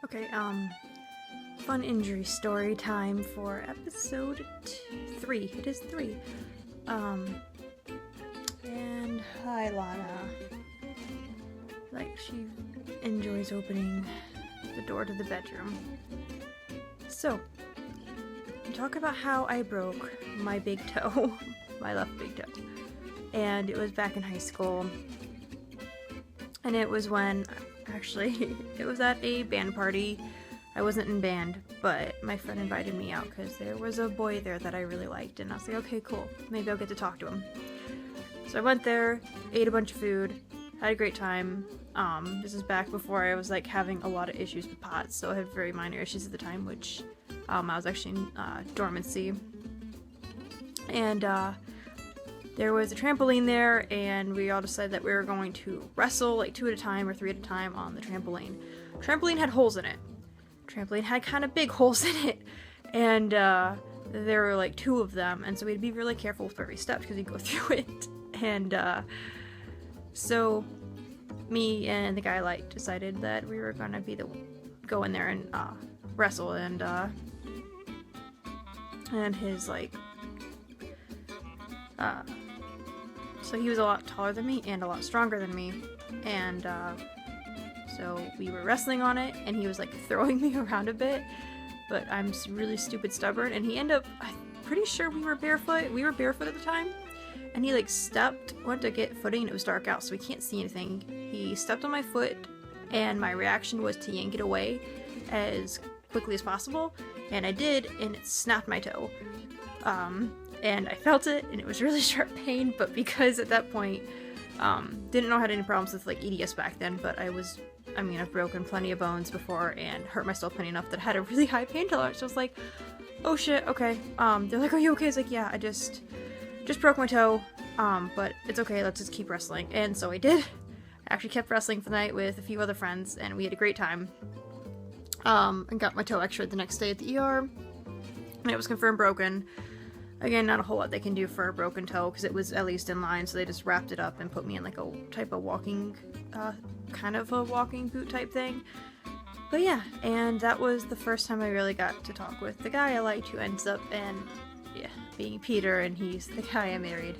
Okay, fun injury story time for episode 3. It is 3. And hi Lana. Like, she enjoys opening the door to the bedroom. So, talk about how I broke my big toe, my left big toe. And it was back in high school. And it was when, actually, it was at a band party. I wasn't in band, but my friend invited me out because there was a boy there that I really liked. And I was like, okay, cool. Maybe I'll get to talk to him. So I went there, ate a bunch of food, had a great time. This is back before I was like having a lot of issues with POTS, so I had very minor issues at the time, which I was actually in dormancy. And there was a trampoline there, and we all decided that we were going to wrestle like 2 at a time or 3 at a time on the trampoline. Trampoline had holes in it. Trampoline had kind of big holes in it, and there were like 2 of them, and so we'd be really careful with every step because you'd go through it. And so me and the guy I decided that we were gonna go in there and wrestle, and his so he was a lot taller than me and a lot stronger than me, and so we were wrestling on it, and he was like throwing me around a bit, but I'm really stupid stubborn, and he ended up, I'm pretty sure we were barefoot at the time, and he went to get footing, and it was dark out, so we can't see anything. He stepped on my foot, and my reaction was to yank it away as quickly as possible, and I did, and it snapped my toe. And I felt it, and it was really sharp pain, but because at that point, didn't know I had any problems with like EDS back then, but I've broken plenty of bones before and hurt myself plenty enough that I had a really high pain tolerance. So I was like, oh shit, okay. They're like, are you okay? I was like, yeah, I just broke my toe, but it's okay, let's just keep wrestling. And so I did. I actually kept wrestling for the night with a few other friends, and we had a great time. And got my toe x-rayed the next day at the ER, and it was confirmed broken. Again, not a whole lot they can do for a broken toe, because it was at least in line, so they just wrapped it up and put me in like a type of walking, kind of a walking boot type thing. But yeah, and that was the first time I really got to talk with the guy I liked, who ends up being Peter, and he's the guy I married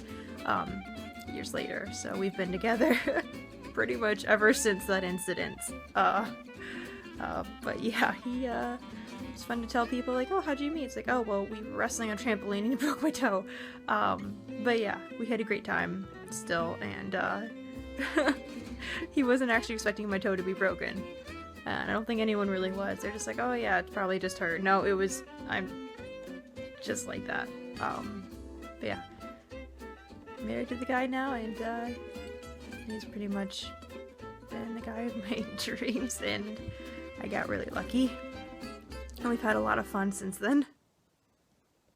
years later. So we've been together pretty much ever since that incident. But yeah, it's fun to tell people like, oh, how'd you meet? It's like, oh, well, we were wrestling on a trampoline and he broke my toe. But yeah, we had a great time still, and he wasn't actually expecting my toe to be broken. And I don't think anyone really was. They're just like, oh yeah, it's probably just hurt. No, I'm just like that. But yeah, married to the guy now, and he's pretty much been the guy of my dreams, and I got really lucky. And we've had a lot of fun since then.